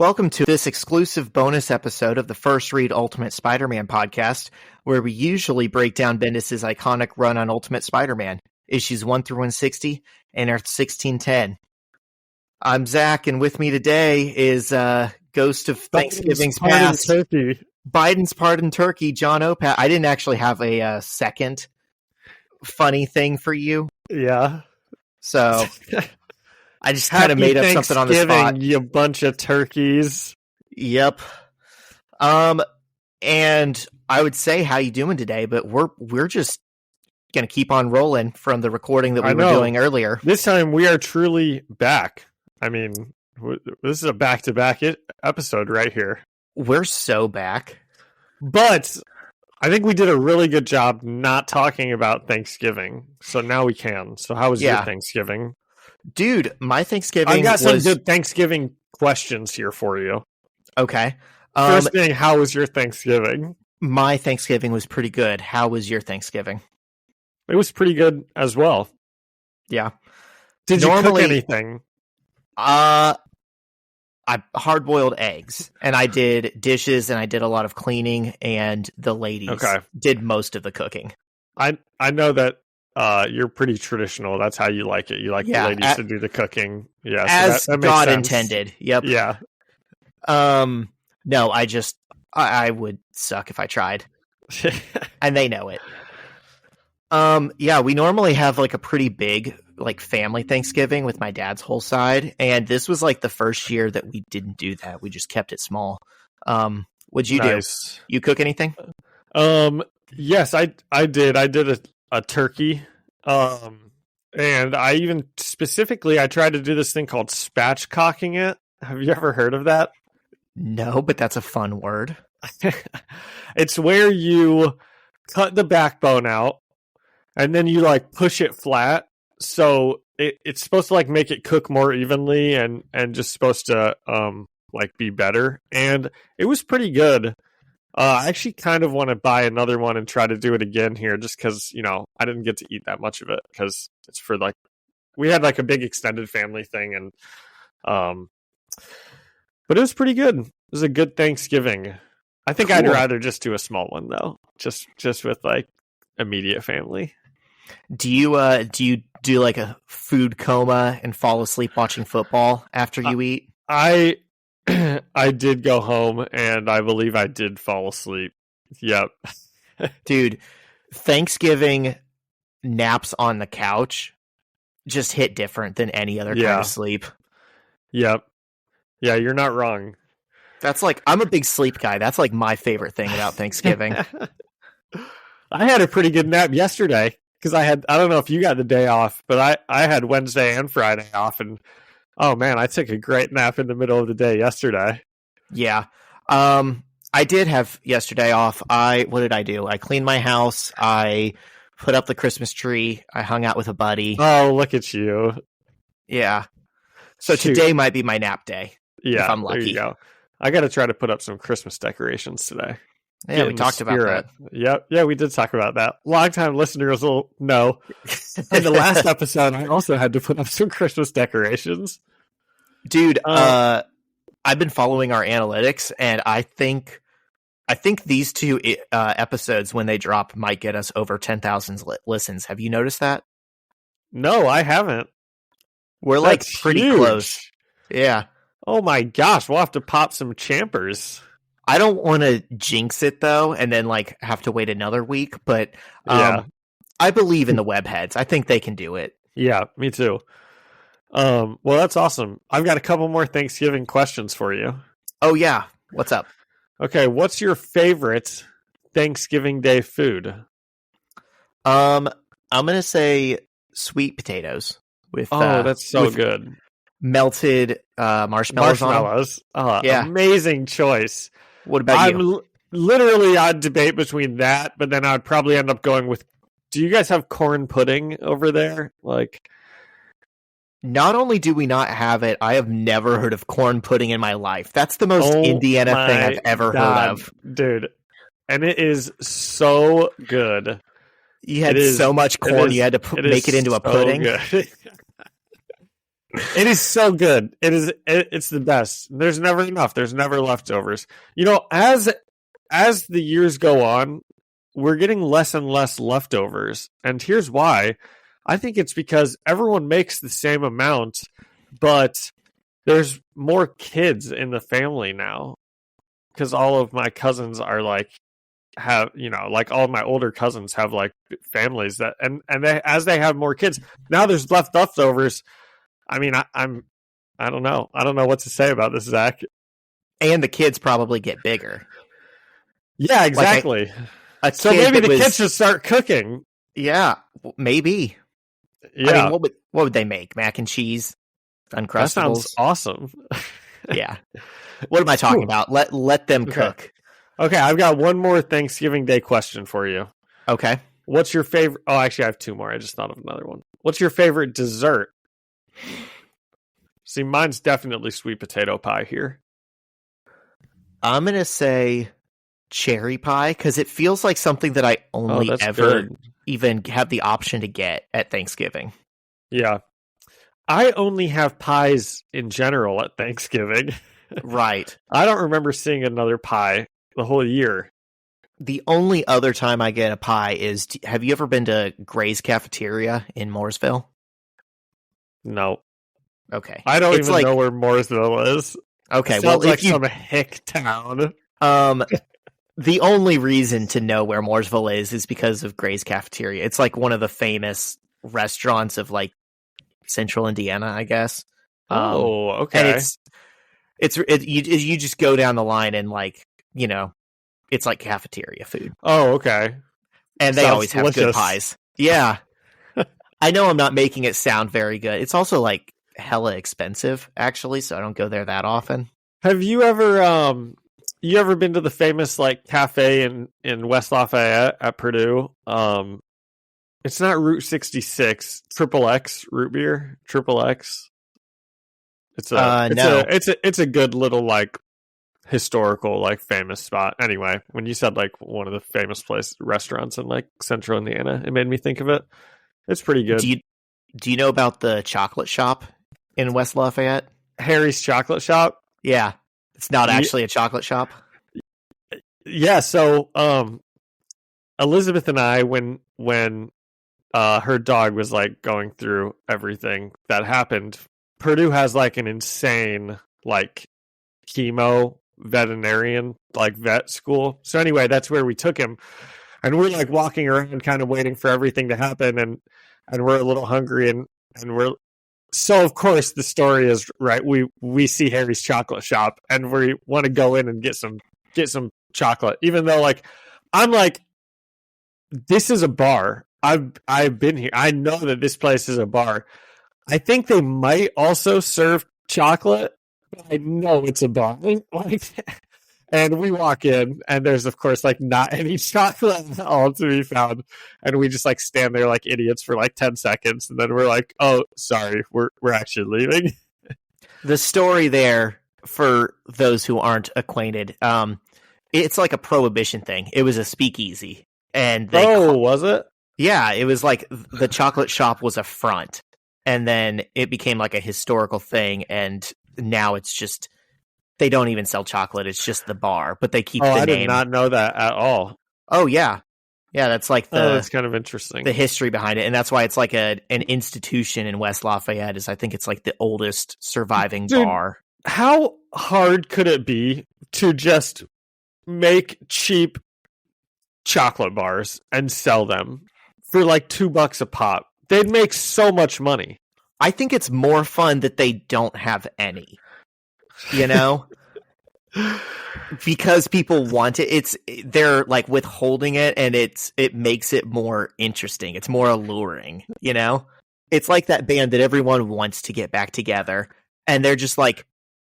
Welcome to this exclusive bonus episode of the First Read Ultimate Spider-Man podcast, where we usually break down Bendis' iconic run on Ultimate Spider-Man, issues 1 through 160, and Earth 1610. I'm Zach, and with me today is Ghost of Thanksgiving's Past, Biden's Pardon Turkey, John Opat. I didn't actually have a second funny thing for you. Yeah. So I just kind of made up something on the spot. You bunch of turkeys. Yep. And I would say, how you doing today? But we're just gonna keep on rolling from the recording that we were doing earlier. This time we are truly back. I mean, this is a back-to-back episode right here. We're so back. But I think we did a really good job not talking about Thanksgiving. So now we can. So how was your Thanksgiving? Dude, my Thanksgiving I've got some good Thanksgiving questions here for you. Okay. First thing, how was your Thanksgiving? My Thanksgiving was pretty good. How was your Thanksgiving? It was pretty good as well. Yeah. Did you cook anything? I hard-boiled eggs, and I did dishes, and I did a lot of cleaning, and the ladies did most of the cooking. I know that you're pretty traditional. That's how you like it. You like the ladies to do the cooking. Yeah, as so that God makes sense. Intended. Yep. Yeah. No, I would suck if I tried, and they know it. Yeah, we normally have like a pretty big like family Thanksgiving with my dad's whole side, and this was like the first year that we didn't do that. We just kept it small. What'd you do? You cook anything? Yes, I did. I did a turkey. And I even specifically I tried to do this thing called spatchcocking it. Have you ever heard of that? No, but that's a fun word. It's where you cut the backbone out and then you like push it flat. So it's supposed to like make it cook more evenly and just supposed to like be better. And it was pretty good. I actually kind of want to buy another one and try to do it again here just because, you know, I didn't get to eat that much of it because it's for like, we had like a big extended family thing and, but it was pretty good. It was a good Thanksgiving. I think I'd rather just do a small one though, just with like immediate family. Do you do like a food coma and fall asleep watching football after you eat? I did go home and I believe I did fall asleep. Yep. Dude, Thanksgiving naps on the couch just hit different than any other kind of sleep. Yep. Yeah, you're not wrong. That's like, I'm a big sleep guy. That's like my favorite thing about Thanksgiving. I had a pretty good nap yesterday because I don't know if you got the day off, but I had Wednesday and Friday off and oh man, I took a great nap in the middle of the day yesterday. Yeah. I did have yesterday off. What did I do? I cleaned my house. I put up the Christmas tree. I hung out with a buddy. Oh, look at you. Yeah. So today might be my nap day. Yeah. If I'm lucky. There you go. I got to try to put up some Christmas decorations today. Yeah, we talked about that. Yep. Yeah, we did talk about that. Long-time listeners will know. In the last episode, I also had to put up some Christmas decorations. Dude, I've been following our analytics, and I think these two episodes, when they drop, might get us over 10,000 listens. Have you noticed that? No, I haven't. We're like pretty close. Yeah. Oh my gosh, we'll have to pop some champers. I don't want to jinx it though, and then like have to wait another week. But I believe in the webheads. I think they can do it. Yeah, me too. Well, that's awesome. I've got a couple more Thanksgiving questions for you. Oh yeah, what's up? Okay, what's your favorite Thanksgiving Day food? I'm gonna say sweet potatoes with. That's so good. Melted marshmallows. Yeah, amazing choice. What about you? Literally, I'd debate between that, but then I'd probably end up going with. Do you guys have corn pudding over there? Like, not only do we not have it, I have never heard of corn pudding in my life. That's the most Indiana thing I've ever heard of, dude. And it is so good. You had so much corn, you had to make it into a pudding. It is so good. It's the best. There's never enough. There's never leftovers. As the years go on, we're getting less and less leftovers. And here's why. I think it's because everyone makes the same amount, but there's more kids in the family now. Because all of my cousins are all of my older cousins have families that and they, as they have more kids, now there's leftovers. I mean, I don't know. I don't know what to say about this, Zach. And the kids probably get bigger. Yeah, exactly. So maybe the kids should start cooking. Yeah, maybe. Yeah. I mean, what would they make? Mac and cheese, Uncrustables. That sounds awesome. Yeah. What am I talking about? Let them cook. Okay, I've got one more Thanksgiving Day question for you. Okay. What's your favorite? Oh, actually, I have two more. I just thought of another one. What's your favorite dessert? See, mine's definitely sweet potato pie here. I'm going to say cherry pie because it feels like something that I only ever even have the option to get at Thanksgiving. Yeah. I only have pies in general at Thanksgiving. Right. I don't remember seeing another pie the whole year. The only other time I get a pie is, have you ever been to Gray's Cafeteria in Mooresville? No. Okay. I don't even know where Mooresville is. Okay. It sounds like some hick town. The only reason to know where Mooresville is because of Gray's Cafeteria. It's like one of the famous restaurants of Central Indiana, I guess. Okay. And you just go down the line and it's like cafeteria food. Oh, okay. And they always have good pies. Yeah. I know I'm not making it sound very good. It's also hella expensive, actually, so I don't go there that often. Have you ever been to the famous cafe in West Lafayette at Purdue? It's not Route 66, Triple X root beer, Triple X. It's a good little historical historical famous spot. Anyway, when you said one of the famous restaurants in Central Indiana, it made me think of it. It's pretty good. Do you know about the chocolate shop in West Lafayette? Harry's Chocolate Shop? Yeah. It's not actually a chocolate shop. Yeah, so Elizabeth and I, when her dog was going through everything that happened, Purdue has an insane chemo veterinarian vet school. So anyway, that's where we took him, and we're walking around kind of waiting for everything to happen, and we're a little hungry, and we're so of course the story is right. We see Harry's Chocolate Shop, and we want to go in and get some chocolate, even though I'm this is a bar. I've been here. I know that this place is a bar. I think they might also serve chocolate, but I know it's a bar. And we walk in, and there's of course not any chocolate at all to be found, and we just stand there like idiots for 10 seconds, and then we're oh, sorry, we're actually leaving. The story there, for those who aren't acquainted, it's a prohibition thing. It was a speakeasy, and was it? Yeah, it was the chocolate shop was a front, and then it became a historical thing, and now it's just they don't even sell chocolate. It's just the bar, but they keep the name. I did not know that at all. Oh yeah, that's that's kind of interesting. The history behind it, and that's why it's an institution in West Lafayette. I think it's the oldest surviving bar. How hard could it be to just make cheap chocolate bars and sell them for $2 a pop? They'd make so much money. I think it's more fun that they don't have any, because people want it. They're withholding it, and it makes it more interesting. It's more alluring, It's like that band that everyone wants to get back together, and they're just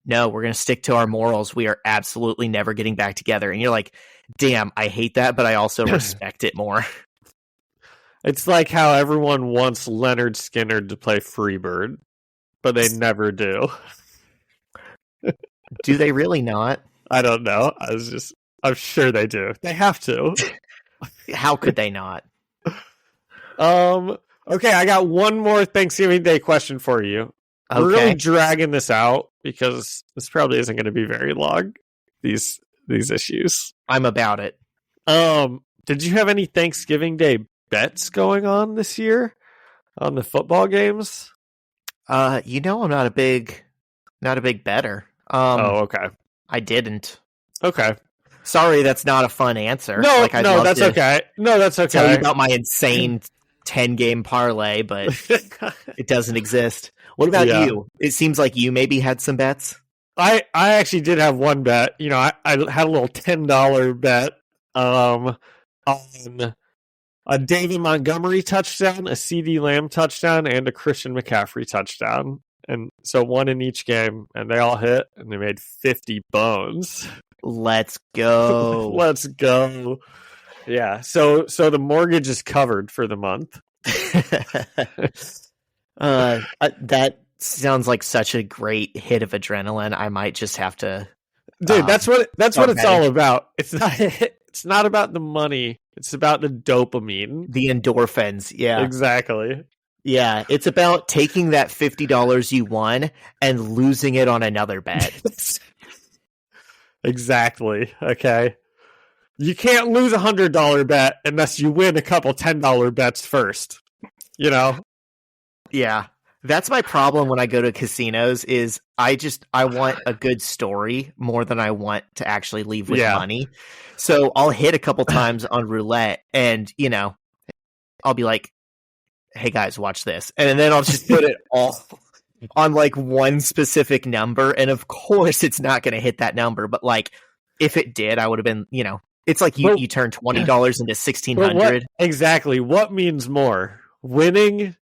no, we're going to stick to our morals. We are absolutely never getting back together. And you're damn, I hate that, but I also respect it more. It's how everyone wants Leonard Skinner to play Freebird, but they never do. Do they really not? I don't know. I'm sure they do. They have to. How could they not? Okay, I got one more Thanksgiving Day question for you. We're really dragging this out because this probably isn't going to be very long. These issues. I'm about it. Did you have any Thanksgiving Day bets going on this year on the football games? I'm not a big better. Okay. I didn't. Okay. Sorry, that's not a fun answer. No, that's okay. No, that's okay. Tell you about my insane 10-game parlay, but it doesn't exist. What about you? It seems like you maybe had some bets. I actually did have one bet. I had a little $10 bet on a David Montgomery touchdown, a CD Lamb touchdown, and a Christian McCaffrey touchdown. And so one in each game, and they all hit, and they made 50 bones. Let's go. Let's go. Yeah, so the mortgage is covered for the month. That sounds like such a great hit of adrenaline. I might just have to. Dude, that's what it's all about. It's not about the money. It's about the dopamine, the endorphins. Yeah, exactly. Yeah, it's about taking that $50 you won and losing it on another bet. Exactly. Okay. You can't lose $100 bet unless you win a couple $10 bets first. Yeah. That's my problem when I go to casinos is I want a good story more than I want to actually leave with money. So I'll hit a couple times on roulette and, I'll be like, hey guys, watch this. And then I'll just put it all on like one specific number. And of course it's not going to hit that number. But like if it did, I would have been, it's like you turn $20 into $1,600. Exactly. What means more? Winning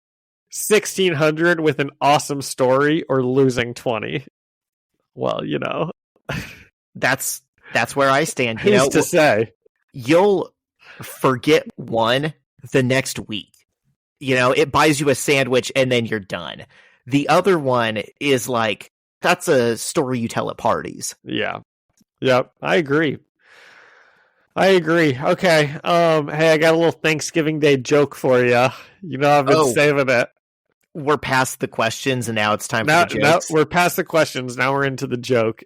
$1,600 with an awesome story or losing 20? Well, that's where I stand. Who's to say? You'll forget one the next week. It buys you a sandwich and then you're done. The other one is like, that's a story you tell at parties. Yeah. Yep. I agree. Okay. Hey, I got a little Thanksgiving Day joke for you. I've been saving it. We're past the questions and now it's time for the jokes. We're past the questions. Now we're into the joke.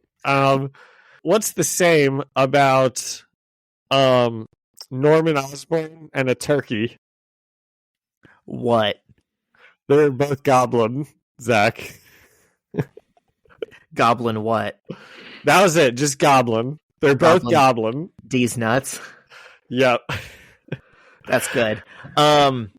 What's the same about Norman Osborn and a turkey? What? They're both goblin, Zach. Goblin what? That was it. Just goblin. They're both goblin. D's nuts. Yep. That's good. Man,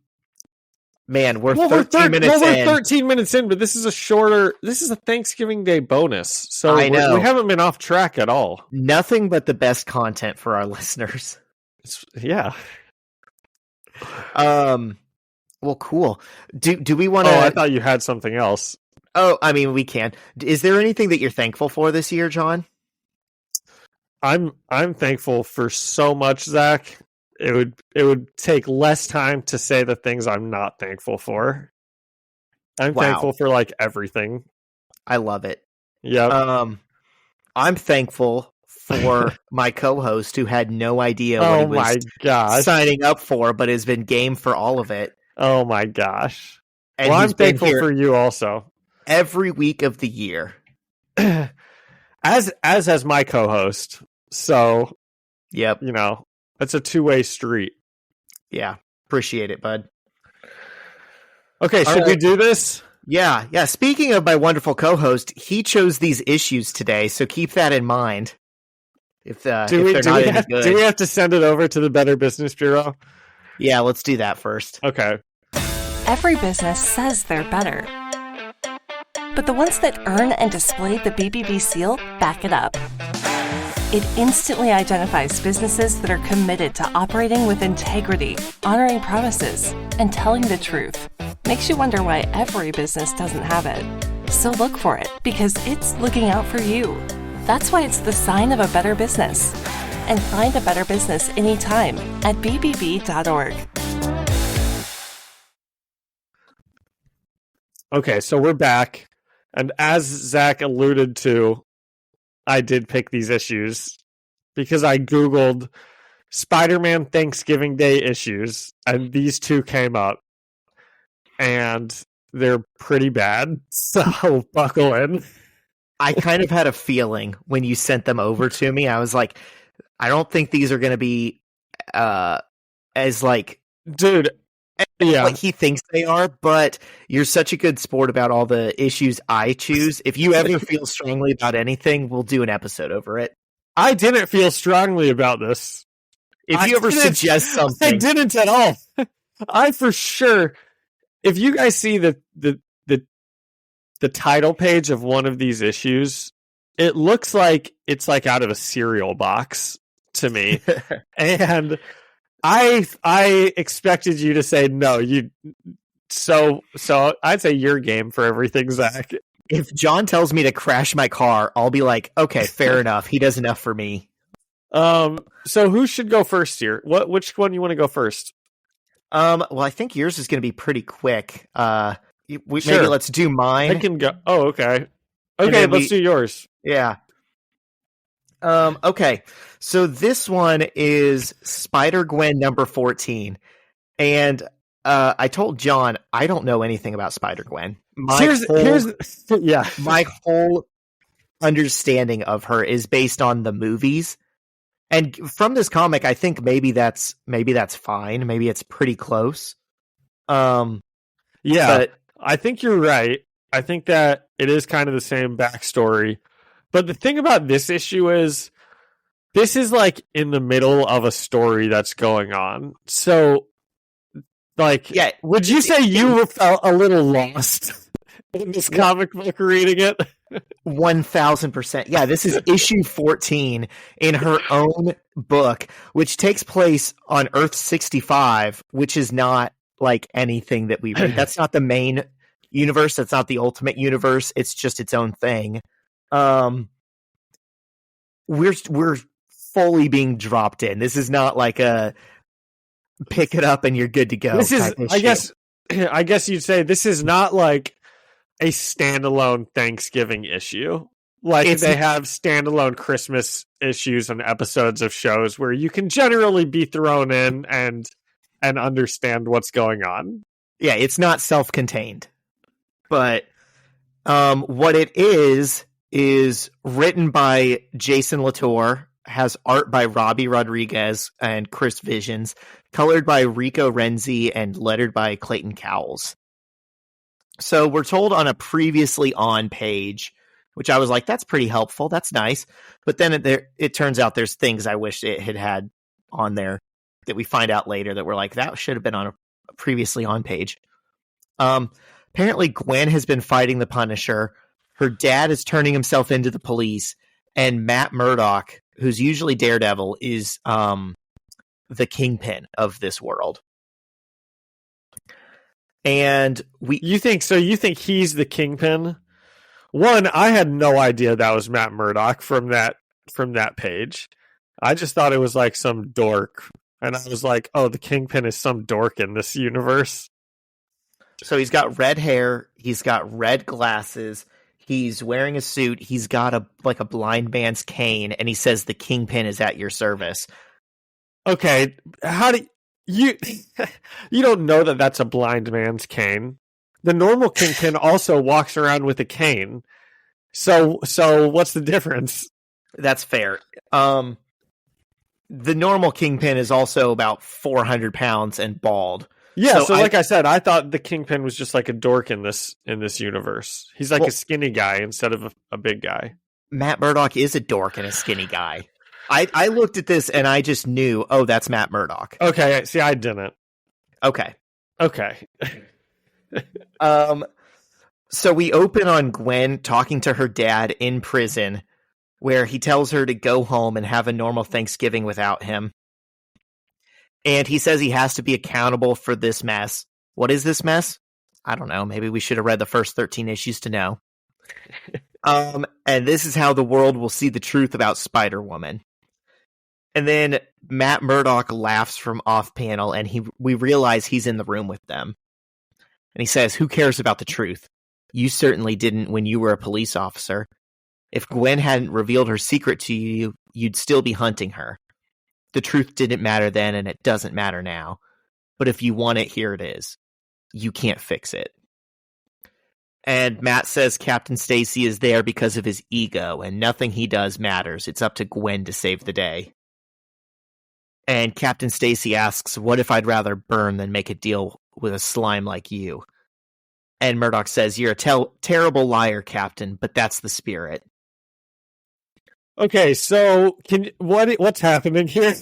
we're 13 minutes in. We're 13 minutes in, but this is a Thanksgiving Day bonus. So I know. We haven't been off track at all. Nothing but the best content for our listeners. Yeah. Well, cool. Do we want to... Oh, I thought you had something else. Oh, I mean, we can. Is there anything that you're thankful for this year, John? I'm thankful for so much, Zach. It would take less time to say the things I'm not thankful for. I'm thankful for like everything. I love it. Yeah. I'm thankful for my co-host who had no idea what he was signing up for, but has been game for all of it. Oh my gosh. And well, I'm thankful for you also. Every week of the year. As has my co-host. So, yep. That's a two-way street. Yeah. Appreciate it, bud. Okay, should we do this? Yeah. Speaking of my wonderful co-host, he chose these issues today, so keep that in mind. Do we have to send it over to the Better Business Bureau? Yeah, let's do that first. Okay. Every business says they're better. But the ones that earn and display the BBB seal back it up. It instantly identifies businesses that are committed to operating with integrity, honoring promises, and telling the truth. Makes you wonder why every business doesn't have it. So look for it, because it's looking out for you. That's why it's the sign of a better business. And find a better business anytime at bbb.org. Okay, so we're back. And as Zach alluded to, I did pick these issues because I Googled Spider-Man Thanksgiving Day issues, and these two came up. And they're pretty bad. So buckle in. I kind of had a feeling when you sent them over to me. I was like, I don't think these are going to be as like, dude. Yeah, what he thinks they are. But you're such a good sport about all the issues I choose. If you ever feel strongly about anything, we'll do an episode over it. I didn't feel strongly about this. If you ever suggest something, I didn't at all. I for sure. If you guys see the title page of one of these issues, it looks like it's like out of a cereal box to me. And I expected you to say no. So I'd say your game for everything, Zach. If John tells me to crash my car, I'll be like, okay, fair enough. He does enough for me. So who should go first here? Which one you want to go first? Well, I think yours is going to be pretty quick. Sure. Maybe let's do mine. I can go. Oh, okay. Okay, let's do yours. Yeah. Okay. So this one is Spider-Gwen number 14. And I told John I don't know anything about Spider-Gwen. My whole understanding of her is based on the movies. And from this comic, I think maybe that's fine. Maybe it's pretty close. Yeah, but I think you're right. I think that it is kind of the same backstory. But the thing about this issue is this is like in the middle of a story that's going on. So, like, yeah, would you say you felt a little lost in this comic book reading it? 1000%. Yeah, this is issue 14 in her own book, which takes place on Earth 65, which is not like anything that we read. That's not the main universe. That's not the ultimate universe. It's just its own thing. We're fully being dropped in. This is not like a pick it up and you're good to go. This is, I guess you'd say this is not like a standalone Thanksgiving issue. Like they have standalone Christmas issues and episodes of shows where you can generally be thrown in and understand what's going on. Yeah, it's not self-contained. But what it is written by Jason Latour, has art by Robbie Rodriguez and Chris Visions, colored by Rico Renzi, and lettered by Clayton Cowles. So we're told on a previously on page, which I was like, that's pretty helpful. That's nice. But then it turns out there's things I wish it had on there that we find out later that we're like, that should have been on a previously on page. Apparently Gwen has been fighting the Punisher. Her dad is turning himself into the police, and Matt Murdock, who's usually Daredevil, is the kingpin of this world. And you think he's the kingpin? One, I had no idea that was Matt Murdock from that page. I just thought it was like some dork. And I was like, oh, the kingpin is some dork in this universe. So he's got red hair, he's got red glasses, he's wearing a suit, he's got a blind man's cane, and he says the kingpin is at your service. Okay, how do you don't know that that's a blind man's cane? The normal kingpin also walks around with a cane. So what's the difference? That's fair. The normal kingpin is also about 400 pounds and bald. Yeah, so like I said, I thought the kingpin was just like a dork in this universe. He's like a skinny guy instead of a big guy. Matt Murdock is a dork and a skinny guy. I looked at this and I just knew, oh, that's Matt Murdock. Okay, see, I didn't. Okay. So we open on Gwen talking to her dad in prison, where he tells her to go home and have a normal Thanksgiving without him. And he says he has to be accountable for this mess. What is this mess? I don't know. Maybe we should have read the first 13 issues to know. And this is how the world will see the truth about Spider-Woman. And then Matt Murdock laughs from off panel, and we realize he's in the room with them. And he says, "Who cares about the truth? You certainly didn't when you were a police officer. If Gwen hadn't revealed her secret to you, you'd still be hunting her. The truth didn't matter then, and it doesn't matter now. But if you want it, here it is. You can't fix it." And Matt says Captain Stacy is there because of his ego, and nothing he does matters. It's up to Gwen to save the day. And Captain Stacy asks, what if I'd rather burn than make a deal with a slime like you? And Murdoch says, you're a terrible liar, Captain, but that's the spirit. Okay, so what's happening here?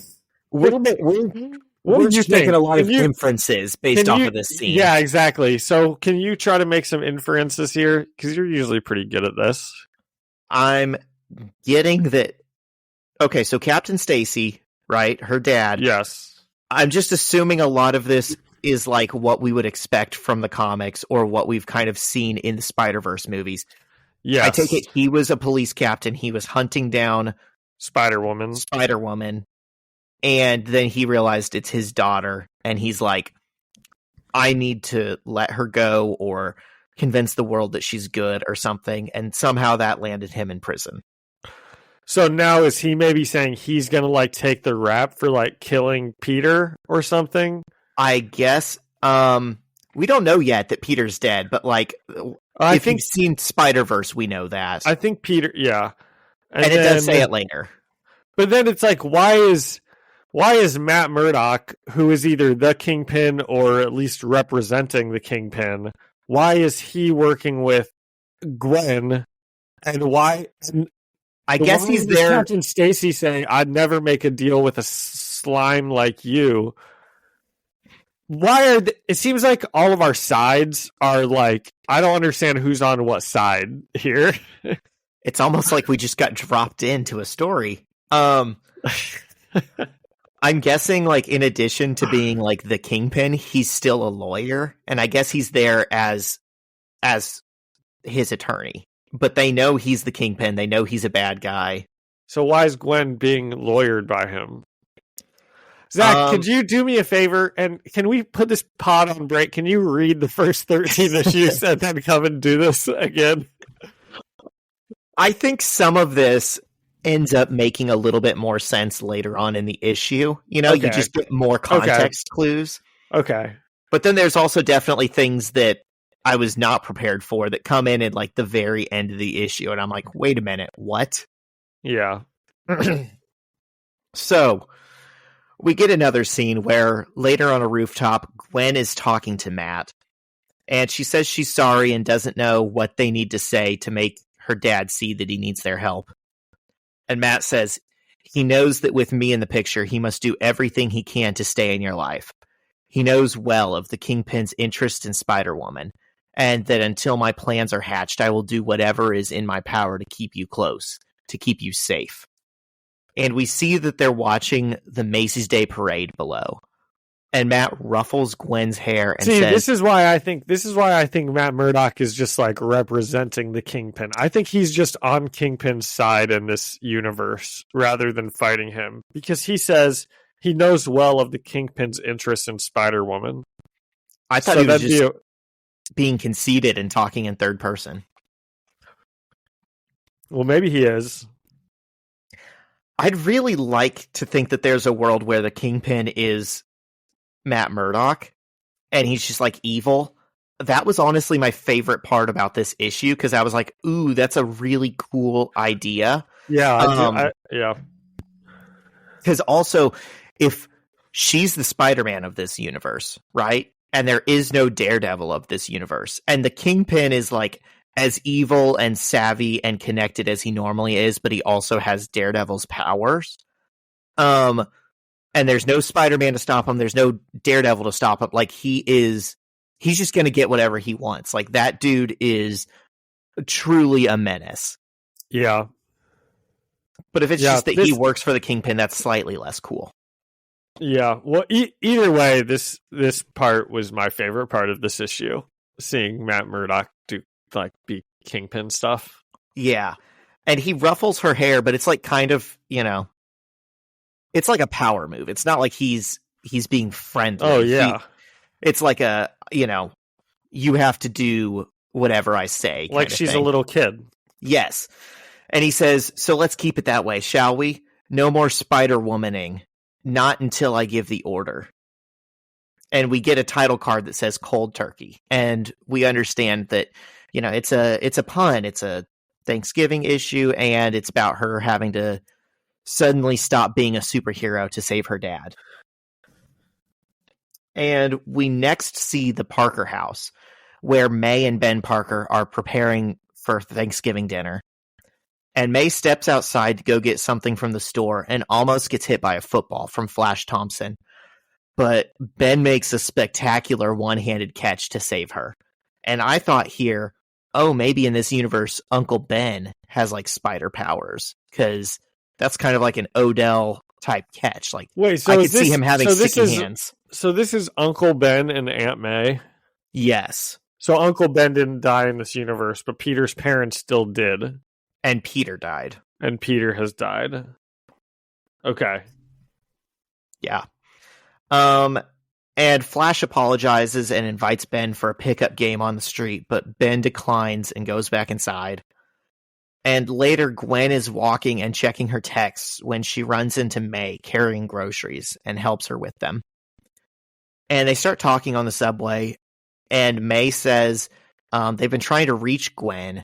We're What do you just think? making a lot of inferences based off of this scene. Yeah, exactly. So can you try to make some inferences here? Because you're usually pretty good at this. I'm getting that. Okay, so Captain Stacy, right? Her dad. Yes. I'm just assuming a lot of this is like what we would expect from the comics or what we've kind of seen in the Spider-Verse movies. Yes. I take it he was a police captain. He was hunting down Spider-Woman. And then he realized it's his daughter. And he's like, I need to let her go or convince the world that she's good or something. And somehow that landed him in prison. So now is he maybe saying he's going to like take the rap for like killing Peter or something? I guess. We don't know yet that Peter's dead, but like, if you've seen Spider-Verse, we know that. I think Peter, yeah. And it does say it later. But then it's like, why is Matt Murdock, who is either the Kingpin or at least representing the Kingpin, why is he working with Gwen? And why? I guess he's there. Captain Stacy saying, I'd never make a deal with a slime like you. Why it seems like all of our sides are like, I don't understand who's on what side here. It's almost like we just got dropped into a story. I'm guessing, like, in addition to being like the Kingpin, he's still a lawyer, and I guess he's there as his attorney. But they know he's the Kingpin. They know he's a bad guy. So why is Gwen being lawyered by him? Zach, could you do me a favor? And can we put this pod on break? Can you read the first 13 issues and then come and do this again? I think some of this ends up making a little bit more sense later on in the issue. You know, you just get more context clues. Okay. But then there's also definitely things that I was not prepared for that come in at like the very end of the issue. And I'm like, wait a minute, what? Yeah. So we get another scene where later on a rooftop, Gwen is talking to Matt. And she says she's sorry and doesn't know what they need to say to make her dad see that he needs their help. And Matt says he knows that with me in the picture, he must do everything he can to stay in your life. He knows well of the Kingpin's interest in Spider-Woman, and that until my plans are hatched, I will do whatever is in my power to keep you close, to keep you safe. And we see that they're watching the Macy's Day Parade below. And Matt ruffles Gwen's hair and says, this is why I think Matt Murdock is just like representing the Kingpin. I think he's just on Kingpin's side in this universe rather than fighting him, because he says he knows well of the Kingpin's interest in Spider-Woman. I thought he was just being conceited and talking in third person. Well, maybe he is. I'd really like to think that there's a world where the Kingpin is Matt Murdock and he's just like evil. That was honestly my favorite part about this issue, because I was like, ooh, that's a really cool idea. Yeah. Because also, if she's the Spider-Man of this universe, right? And there is no Daredevil of this universe, and the Kingpin is like as evil and savvy and connected as he normally is, but he also has Daredevil's powers. And there's no Spider-Man to stop him. There's no Daredevil to stop him. Like, he's just going to get whatever he wants. Like, that dude is truly a menace. Yeah. But if it's just that he works for the Kingpin, that's slightly less cool. Yeah. Well, either way, this part was my favorite part of this issue. Seeing Matt Murdock be Kingpin stuff. Yeah. And he ruffles her hair, but it's like kind of, it's like a power move. It's not like he's being friendly. Oh, yeah. It's like a, you have to do whatever I say. Like she's a little kid. Yes. And he says, so let's keep it that way, shall we? No more Spider-Womaning. Not until I give the order. And we get a title card that says Cold Turkey. And we understand that it's a pun. It's a Thanksgiving issue, and it's about her having to suddenly stop being a superhero to save her dad. And we next see the Parker house, where May and Ben Parker are preparing for Thanksgiving dinner. And May steps outside to go get something from the store and almost gets hit by a football from Flash Thompson. But Ben makes a spectacular one-handed catch to save her. And I thought here, oh, maybe in this universe, Uncle Ben has like spider powers, because that's kind of like an Odell type catch. Like, wait, so I could see him having sticky hands. So this is Uncle Ben and Aunt May? Yes. So Uncle Ben didn't die in this universe, but Peter's parents still did. And Peter died. And Peter has died. Okay. Yeah. And Flash apologizes and invites Ben for a pickup game on the street, but Ben declines and goes back inside. And later, Gwen is walking and checking her texts when she runs into May carrying groceries and helps her with them. And they start talking on the subway, and May says they've been trying to reach Gwen,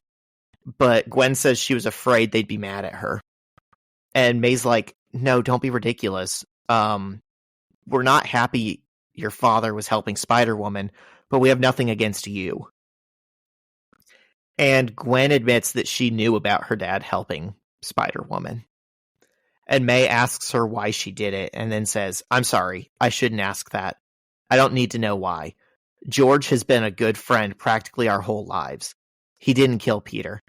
but Gwen says she was afraid they'd be mad at her. And May's like, no, don't be ridiculous. We're not happy your father was helping Spider-Woman, but we have nothing against you. And Gwen admits that she knew about her dad helping Spider-Woman. And May asks her why she did it, and then says, I'm sorry, I shouldn't ask that. I don't need to know why. George has been a good friend practically our whole lives. He didn't kill Peter.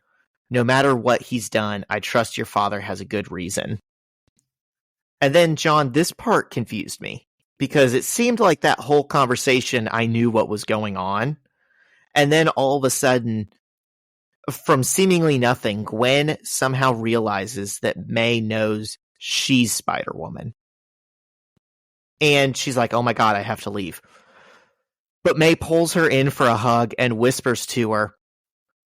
No matter what he's done, I trust your father has a good reason. And then, John, this part confused me, because it seemed like that whole conversation I knew what was going on. And then all of a sudden, from seemingly nothing, Gwen somehow realizes that May knows she's Spider-Woman. And she's like, oh my god, I have to leave. But May pulls her in for a hug and whispers to her,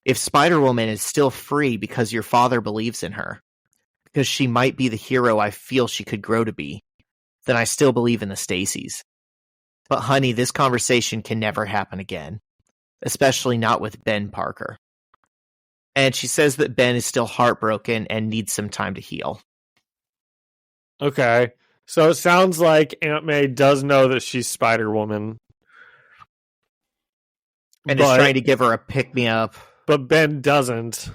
if Spider-Woman is still free because your father believes in her, because she might be the hero I feel she could grow to be, then I still believe in the Stacys. But honey, this conversation can never happen again, especially not with Ben Parker. And she says that Ben is still heartbroken and needs some time to heal. Okay. So it sounds like Aunt May does know that she's Spider-Woman. And is trying to give her a pick-me-up. But Ben doesn't.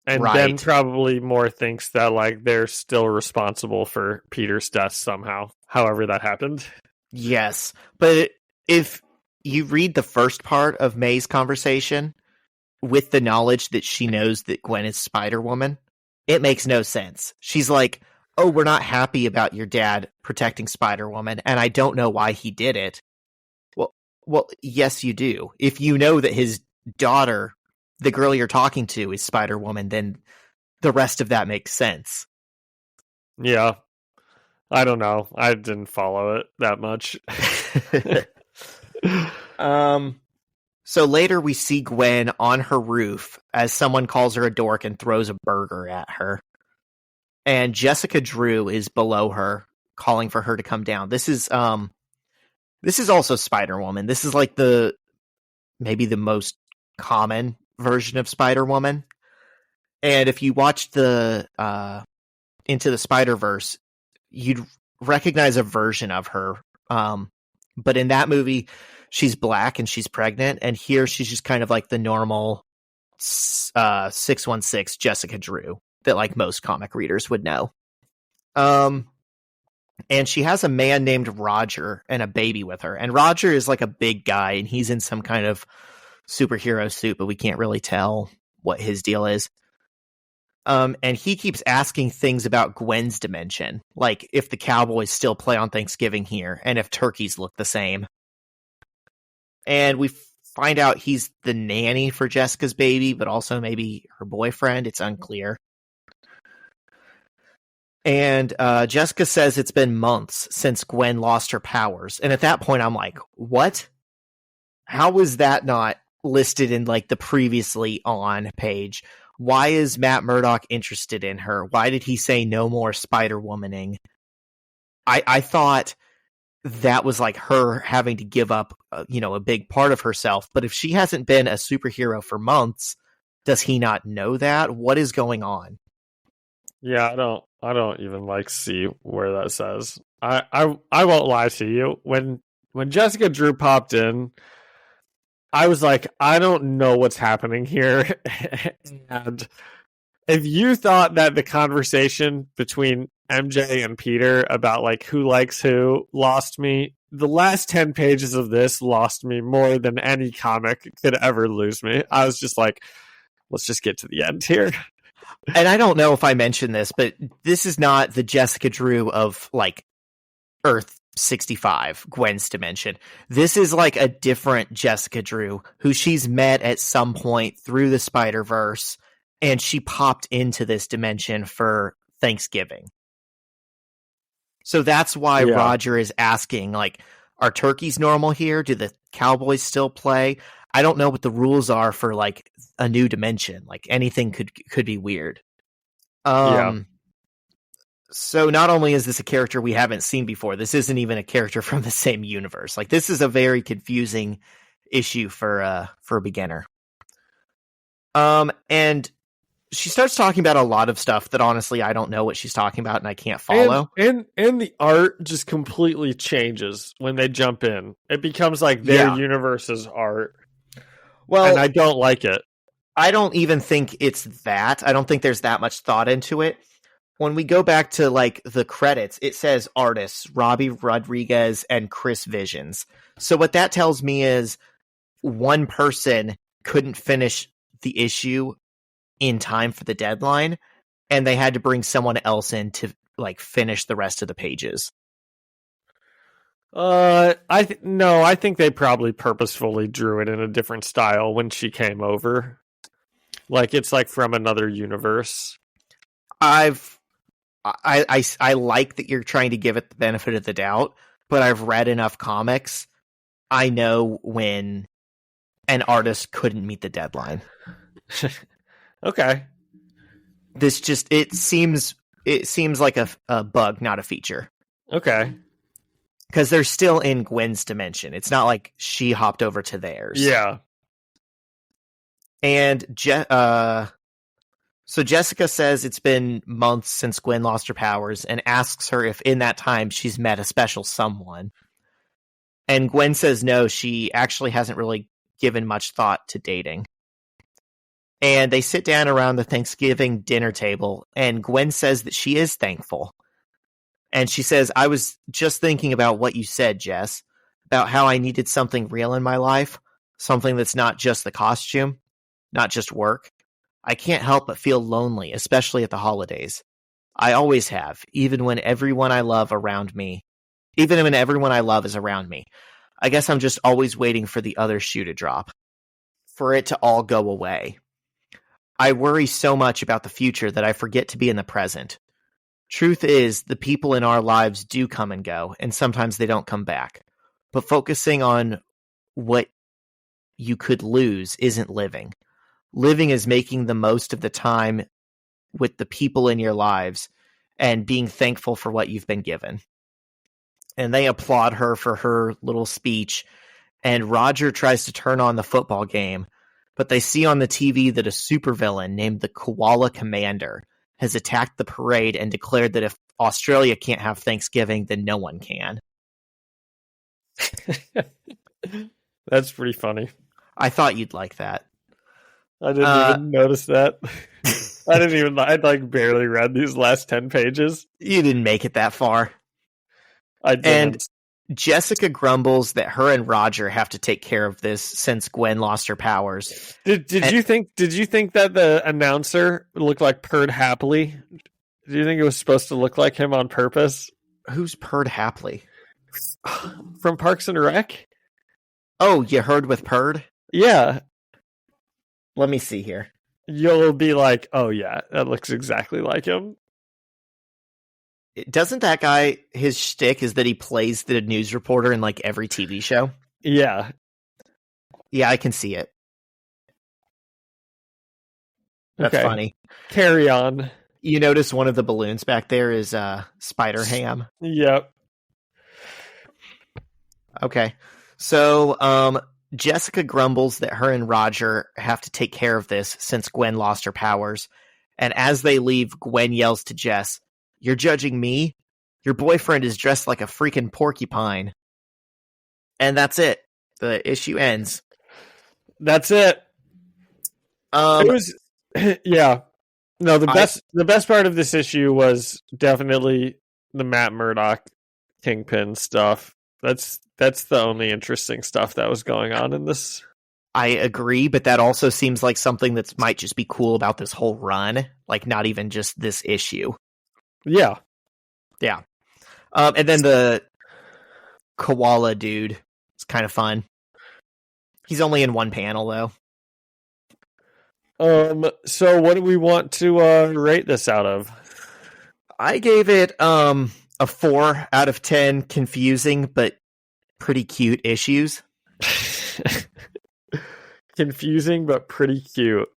And right. Ben probably more thinks that like they're still responsible for Peter's death somehow, however that happened. Yes. But if you read the first part of May's conversation with the knowledge that she knows that Gwen is Spider-Woman, it makes no sense. She's like, oh, we're not happy about your dad protecting Spider-Woman, and I don't know why he did it. Well, yes, you do. If you know that his daughter, the girl you're talking to, is Spider-Woman, then the rest of that makes sense. Yeah. I don't know. I didn't follow it that much. So later we see Gwen on her roof as someone calls her a dork and throws a burger at her. And Jessica Drew is below her, calling for her to come down. This is also Spider-Woman. This is like maybe the most common version of Spider-Woman. And if you watch the Into the Spider-Verse, you'd recognize a version of her. But in that movie, she's black and she's pregnant. And here she's just kind of like the normal 616 Jessica Drew that like most comic readers would know. And she has a man named Roger and a baby with her. And Roger is like a big guy, and he's in some kind of superhero suit, but we can't really tell what his deal is. And he keeps asking things about Gwen's dimension, like if the Cowboys still play on Thanksgiving here, and if turkeys look the same. And we find out he's the nanny for Jessica's baby, but also maybe her boyfriend. It's unclear. And Jessica says it's been months since Gwen lost her powers. And at that point, I'm like, what? How was that not listed in like the previously on page? Why is Matt Murdock interested in her? Why did he say no more Spider-Womaning? I thought that was like her having to give up, a big part of herself. But if she hasn't been a superhero for months, Does he not know that? What is going on? Yeah, I don't even like see where that says. I won't lie to you. When Jessica Drew popped in, I was like, I don't know what's happening here. And if you thought that the conversation between MJ and Peter about like who likes who lost me, the last 10 pages of this lost me more than any comic could ever lose me. I was just like, let's just get to the end here. And I don't know if I mentioned this, but this is not the Jessica Drew of like Earth 65, Gwen's dimension. This is like a different Jessica Drew who she's met at some point through the Spider-Verse, and she popped into this dimension for Thanksgiving. So that's why Roger is asking, like, are turkeys normal here? Do the Cowboys still play? I don't know what the rules are for like a new dimension. Like anything could be weird. So not only is this a character we haven't seen before, this isn't even a character from the same universe. Like this is a very confusing issue for a beginner. And she starts talking about a lot of stuff that honestly I don't know what she's talking about and I can't follow. And the art just completely changes when they jump in. It becomes like their universe's art. Well, and I don't like it. I don't even think it's that. I don't think there's that much thought into it. When we go back to like the credits, it says artists, Robbie Rodriguez and Chris Visions. So what that tells me is one person couldn't finish the issue in time for the deadline, and they had to bring someone else in to like finish the rest of the pages. I think they probably purposefully drew it in a different style when she came over. Like it's like from another universe. I like that you're trying to give it the benefit of the doubt, but I've read enough comics. I know when an artist couldn't meet the deadline. Okay. This just it seems like a bug, not a feature. Okay. Because they're still in Gwen's dimension. It's not like she hopped over to theirs. Yeah. And so Jessica says it's been months since Gwen lost her powers and asks her if in that time she's met a special someone. And Gwen says no, she actually hasn't really given much thought to dating. And they sit down around the Thanksgiving dinner table, and Gwen says that she is thankful. And she says, I was just thinking about what you said, Jess, about how I needed something real in my life, something that's not just the costume, not just work. I can't help but feel lonely, especially at the holidays. I always have, even when everyone I love is around me. I guess I'm just always waiting for the other shoe to drop, for it to all go away. I worry so much about the future that I forget to be in the present. Truth is, the people in our lives do come and go, and sometimes they don't come back. But focusing on what you could lose isn't living. Living is making the most of the time with the people in your lives and being thankful for what you've been given. And they applaud her for her little speech, and Roger tries to turn on the football game, but they see on the TV that a supervillain named the Koala Commander has attacked the parade and declared that if Australia can't have Thanksgiving, then no one can. That's pretty funny. I thought you'd like that. I didn't even notice that. I'd like barely read these last 10 pages. You didn't make it that far. I didn't. And Jessica grumbles that her and Roger have to take care of this since Gwen lost her powers. Did you think that the announcer looked like Perd Hapley? Do you think it was supposed to look like him on purpose? Who's Perd Hapley? From Parks and Rec? Oh, you heard with Perd? Yeah. Let me see here. You'll be like, oh yeah, that looks exactly like him. Doesn't that guy, his shtick is that he plays the news reporter in like every TV show? Yeah. Yeah, I can see it. That's okay. funny. Carry on. You notice one of the balloons back there is Spider-Ham? Yep. Okay. So, Jessica grumbles that her and Roger have to take care of this since Gwen lost her powers. And as they leave, Gwen yells to Jess, "You're judging me? Your boyfriend is dressed like a freaking porcupine." And that's it. The issue ends. That's it. It was, yeah. No, the best part of this issue was definitely the Matt Murdock Kingpin stuff. That's the only interesting stuff that was going on in this. I agree, but that also seems like something that might just be cool about this whole run, like not even just this issue. Yeah. Yeah. And then the koala dude is kind of fun. He's only in one panel, though. So what do we want to rate this out of? I gave it a 4 out of 10 confusing but pretty cute issues. Confusing but pretty cute.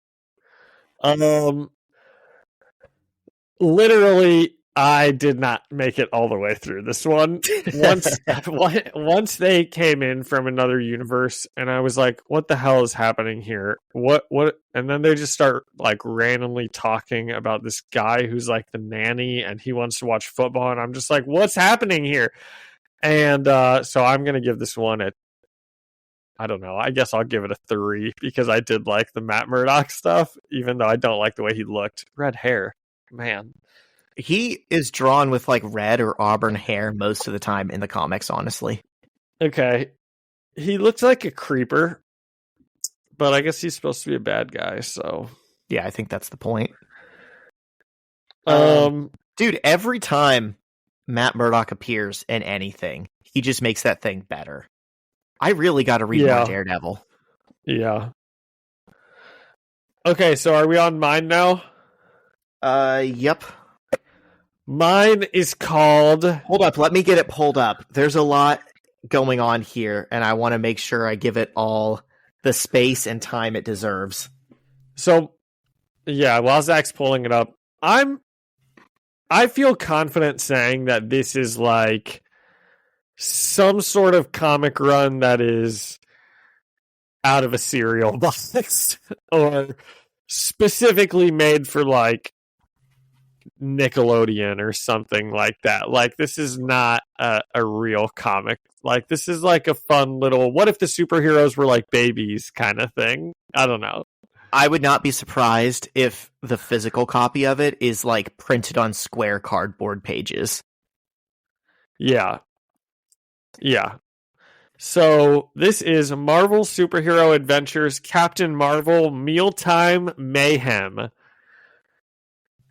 Literally, I did not make it all the way through this one. Once they came in from another universe, and I was like, "What the hell is happening here? What?" And then they just start like randomly talking about this guy who's like the nanny, and he wants to watch football, and I'm just like, "What's happening here?" And so I'm gonna give this one I don't know. I guess I'll give it a 3 because I did like the Matt Murdock stuff, even though I don't like the way he looked. Red hair, man. He is drawn with like red or auburn hair most of the time in the comics, honestly. Okay. He looks like a creeper, but I guess he's supposed to be a bad guy, so. Yeah, I think that's the point. Dude, every time Matt Murdock appears in anything, he just makes that thing better. I really got to read more Daredevil. Yeah. Okay, so are we on mine now? Yep. Mine is called... Hold up, let me get it pulled up. There's a lot going on here, and I want to make sure I give it all the space and time it deserves. So, yeah, while Zach's pulling it up, I feel confident saying that this is like some sort of comic run that is out of a cereal box or specifically made for like Nickelodeon or something like that. Like, this is not a real comic. Like, this is like a fun little, what if the superheroes were like babies kind of thing? I don't know. I would not be surprised if the physical copy of it is like printed on square cardboard pages. Yeah. Yeah. So this is Marvel Superhero Adventures Captain Marvel Mealtime Mayhem.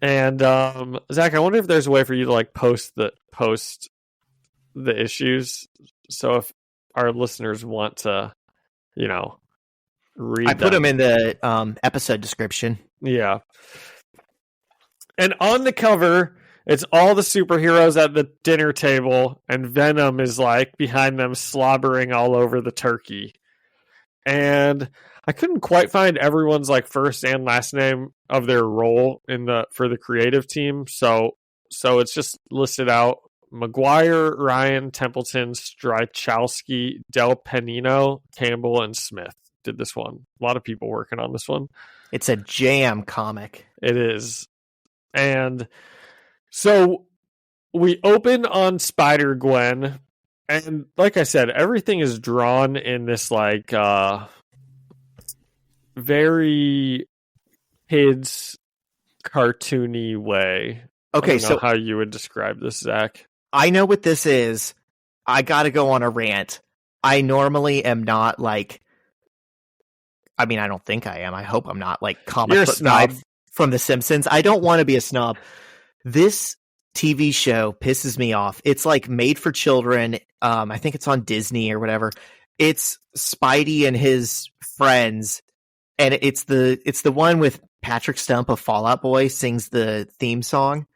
And Zach, I wonder if there's a way for you to like post the issues. So if our listeners want to, read I put them in the episode description. Yeah. And on the cover, it's all the superheroes at the dinner table, and Venom is like behind them slobbering all over the turkey. And I couldn't quite find everyone's like first and last name of their role for the creative team. So it's just listed out: McGuire, Ryan, Templeton, Strychowski, Del Penino, Campbell, and Smith did this one. A lot of people working on this one. It's a jam comic. It is. And so we open on Spider-Gwen, and like I said, everything is drawn in this like very kids cartoony way. Okay, so how you would describe this, Zach? I know what this is. I gotta go on a rant. I normally am not like, I mean, I don't think I am. I hope I'm not like comic book guy from The Simpsons. I don't want to be a snob. This TV show pisses me off. It's like made for children. I think it's on Disney or whatever. It's Spidey and his friends, and it's the one with Patrick Stump of Fall Out Boy sings the theme song.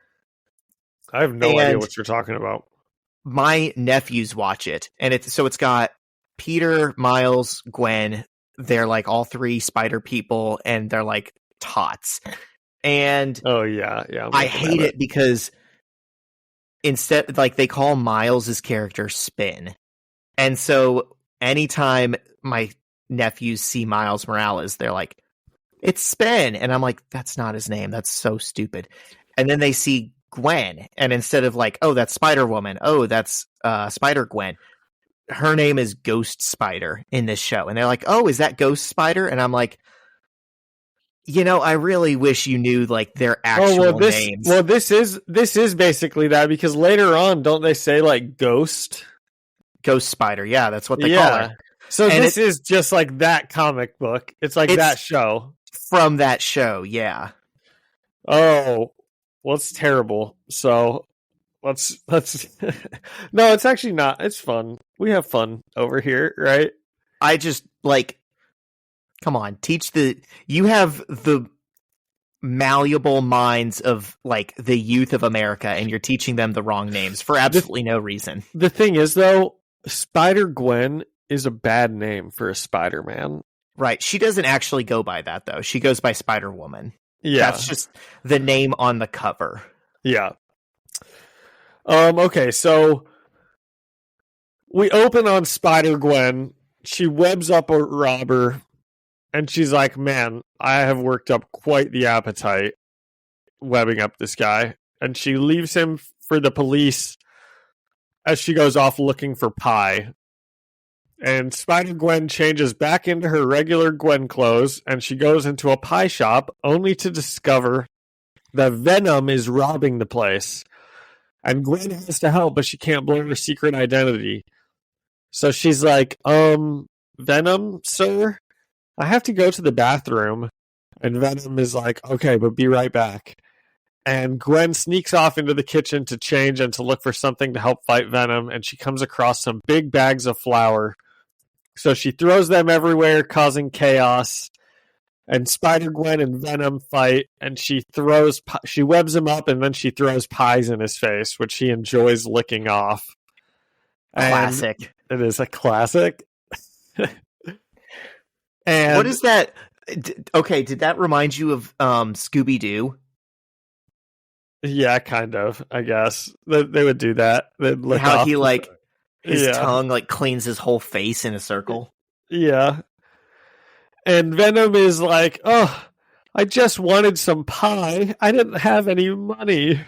I have no idea what you're talking about. My nephews watch it, and it's got Peter, Miles, Gwen. They're like all three spider people, and they're like tots. And oh yeah. I hate it because instead, like, they call Miles's character Spin, and so anytime my nephews see Miles Morales, they're like, it's Spen. And I'm like, that's not his name. That's so stupid. And then they see Gwen. And instead of like, oh, that's Spider-Woman. Oh, that's Spider-Gwen. Her name is Ghost Spider in this show. And they're like, oh, is that Ghost Spider? And I'm like, I really wish you knew like their actual names. Well, this is basically that, because later on, don't they say like Ghost Spider? Yeah, that's what they call her. So and this is just like that comic book. It's like that show. From that show, yeah. Oh, well, it's terrible. So let's no, it's actually not. It's fun. We have fun over here, right? I just like, come on, you have the malleable minds of like the youth of America, and you're teaching them the wrong names for absolutely no reason. The thing is, though, Spider-Gwen is a bad name for a Spider-Man. Right. She doesn't actually go by that, though. She goes by Spider-Woman. Yeah. That's just the name on the cover. Yeah. Okay, so we open on Spider-Gwen. She webs up a robber, and she's like, man, I have worked up quite the appetite webbing up this guy. And she leaves him for the police as she goes off looking for pie. And Spider-Gwen changes back into her regular Gwen clothes, and she goes into a pie shop, only to discover that Venom is robbing the place. And Gwen has to help, but she can't blow her secret identity. So she's like, Venom, sir? I have to go to the bathroom. And Venom is like, okay, but be right back. And Gwen sneaks off into the kitchen to change and to look for something to help fight Venom, and she comes across some big bags of flour. So she throws them everywhere, causing chaos. And Spider-Gwen and Venom fight, and she webs him up, and then she throws pies in his face, which he enjoys licking off. Classic. And it is a classic. And what is that? Okay, did that remind you of Scooby-Doo? Yeah, kind of, I guess. They would do that. They'd lick how off he like his tongue like cleans his whole face in a circle. Yeah. And Venom is like, oh, I just wanted some pie. I didn't have any money.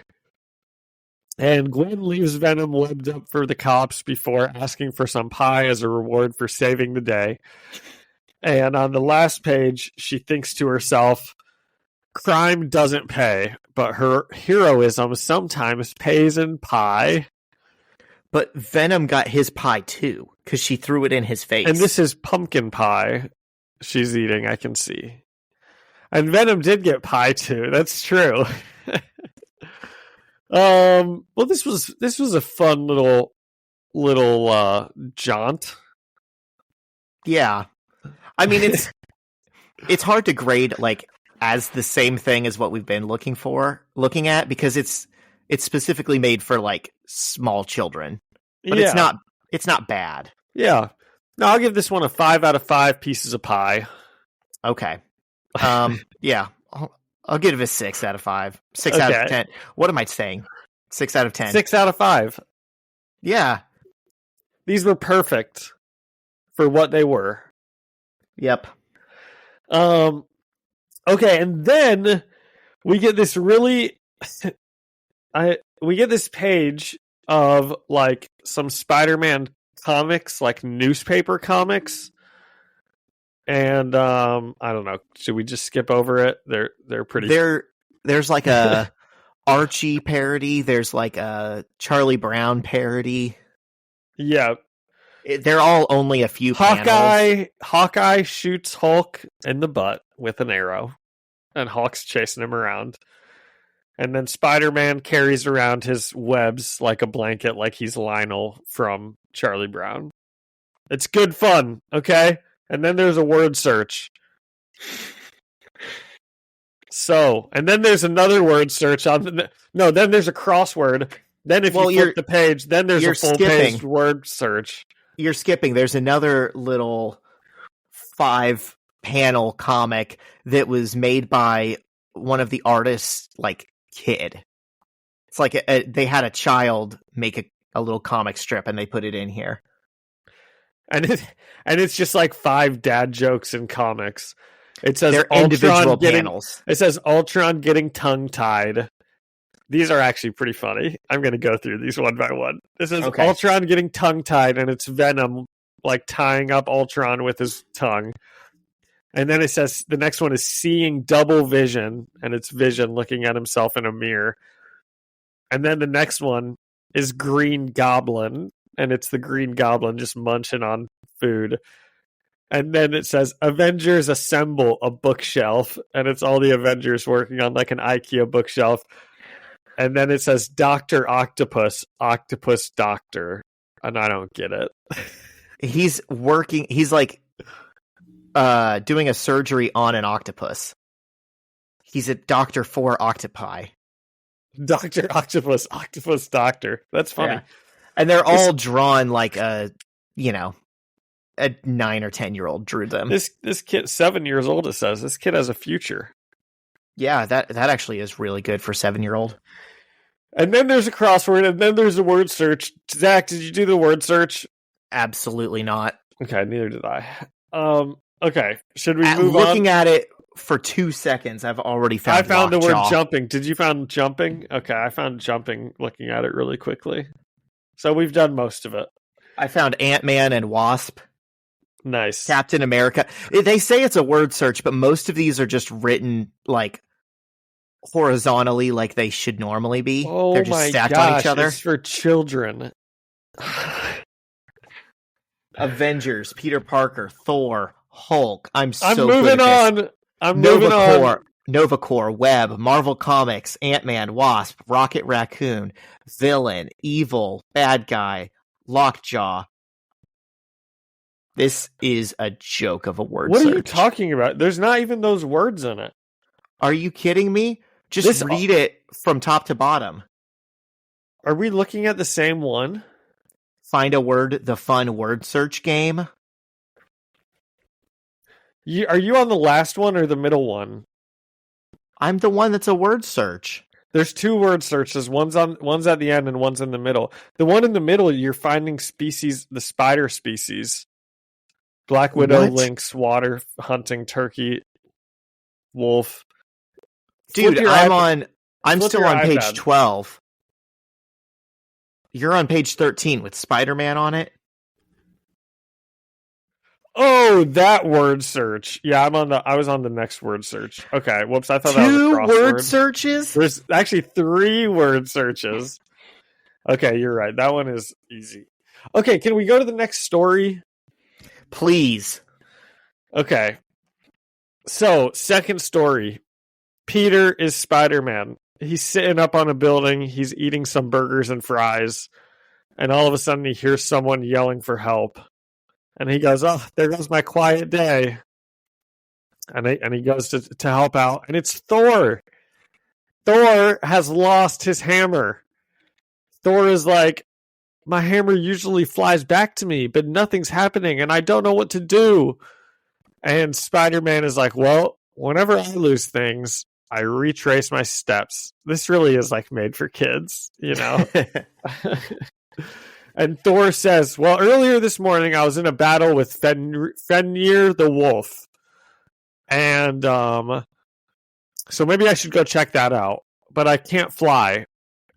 And Gwen leaves Venom webbed up for the cops before asking for some pie as a reward for saving the day. And on the last page, she thinks to herself, crime doesn't pay, but her heroism sometimes pays in pie. But Venom got his pie too, because she threw it in his face. And this is pumpkin pie she's eating, I can see. And Venom did get pie too. That's true. Well, this was a fun little jaunt. Yeah. I mean, it's hard to grade like as the same thing as what we've been looking at, because it's specifically made for like small children. But it's not bad. Yeah. No, I'll give this one a 5 out of 5 pieces of pie. Okay. Yeah. I'll give it a 6 out of 5. 6 out of 10. What am I saying? 6 out of 10. 6 out of 5. Yeah. These were perfect for what they were. Yep. Okay, and then we get this we get this page of like some Spider-Man comics, like newspaper comics. And I don't know, should we just skip over it? They're pretty There's like a Archie parody, there's like a Charlie Brown parody. Yeah. They're all only a few panels. Hawkeye shoots Hulk in the butt with an arrow, and Hulk's chasing him around. And then Spider-Man carries around his webs like a blanket, like he's Lionel from Charlie Brown. It's good fun, okay? And then there's a word search. So, and then there's another word search then there's a crossword. Then if you flip the page, then there's a full-page word search. You're skipping. There's another little 5-panel comic that was made by one of the artists, like, kid. It's like they had a child make a little comic strip, and they put it in here. and it's just like 5 dad jokes in comics. It says They're individual panels. It says Ultron getting tongue-tied. These are actually pretty funny. I'm going to go through these one by one. This is Ultron getting tongue-tied, and it's Venom like tying up Ultron with his tongue. And then it says the next one is seeing double vision, and it's Vision looking at himself in a mirror. And then the next one is Green Goblin, and it's the Green Goblin just munching on food. And then it says Avengers assemble a bookshelf, and it's all the Avengers working on like an IKEA bookshelf. And then it says Dr. Octopus, Octopus Doctor, and I don't get it. He's like doing a surgery on an octopus. He's a doctor for octopi. Dr. Octopus, Octopus Doctor. That's funny. Yeah. And they're all drawn like a 9 or 10-year-old drew them. This kid, 7 years old, it says. This kid has a future. Yeah, that actually is really good for 7-year-old. And then there's a crossword, and then there's a word search. Zach, did you do the word search? Absolutely not. Okay, neither did I. Okay, should we move on? Looking at it for 2 seconds, I've already found I found the word lockjaw. jumping. Did you find jumping? Okay, I found jumping looking at it really quickly. So we've done most of it. I found Ant-Man and Wasp. Nice. Captain America. They say it's a word search, but most of these are just written like horizontally like they should normally be. Oh, they're just my stacked gosh, on each other. It's for children. Avengers, Peter Parker, Thor, Hulk. I'm moving on. Moving on. Nova Corps, Web, Marvel Comics, Ant-Man, Wasp, Rocket Raccoon, Villain, Evil, Bad Guy, Lockjaw. This is a joke of a word search. What are you talking about? There's not even those words in it. Are you kidding me? Just read it from top to bottom. Are we looking at the same one? Find a word, the fun word search game. Are you on the last one or the middle one? I'm the one that's a word search. There's 2 word searches. One's at the end and one's in the middle. The one in the middle, you're finding species, the spider species. Black Widow, lynx, water hunting, turkey, wolf. Dude, I'm still on page iPad. 12. You're on page 13 with Spider-Man on it. Oh, that word search. Yeah, I was on the next word search. Okay, whoops, I thought that was a 2 crossword. word searches? There's actually 3 word searches. Okay, you're right. That one is easy. Okay, can we go to the next story? Please. Okay. So, second story. Peter is Spider-Man. He's sitting up on a building. He's eating some burgers and fries. And all of a sudden he hears someone yelling for help. And he goes, oh, there goes my quiet day. And he goes to help out. And it's Thor. Thor has lost his hammer. Thor is like, my hammer usually flies back to me, but nothing's happening, and I don't know what to do. And Spider-Man is like, well, whenever I lose things, I retrace my steps. This really is like made for kids, you know? And Thor says, well, earlier this morning, I was in a battle with Fenrir the Wolf. And so maybe I should go check that out, but I can't fly.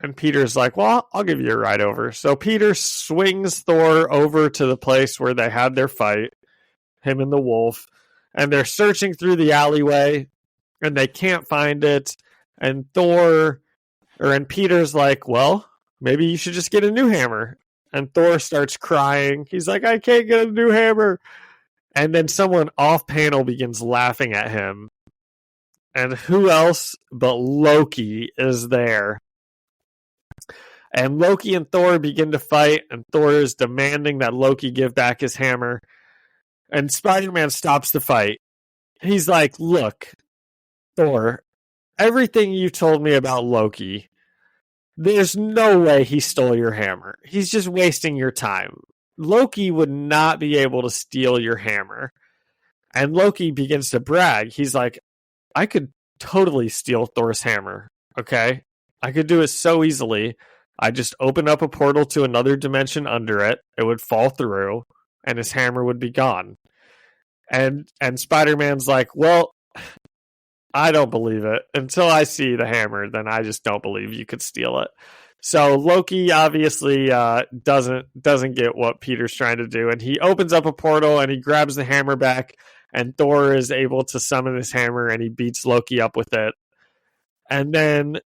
And Peter's like, well, I'll give you a ride over. So Peter swings Thor over to the place where they had their fight, him and the wolf. And they're searching through the alleyway, and they can't find it. And Peter's like, well, maybe you should just get a new hammer. And Thor starts crying. He's like, I can't get a new hammer. And then someone off panel begins laughing at him. And who else but Loki is there? And Loki and Thor begin to fight, and Thor is demanding that Loki give back his hammer. And Spider-Man stops the fight. He's like, look, Thor, everything you told me about Loki, there's no way he stole your hammer. He's just wasting your time. Loki would not be able to steal your hammer. And Loki begins to brag. He's like, I could totally steal Thor's hammer, okay? I could do it so easily. I just open up a portal to another dimension under it. It would fall through. and his hammer would be gone. And Spider-Man's like, well, I don't believe it. Until I see the hammer, then I just don't believe you could steal it. So Loki obviously doesn't get what Peter's trying to do, and he opens up a portal and he grabs the hammer back, and Thor is able to summon his hammer and he beats Loki up with it. And then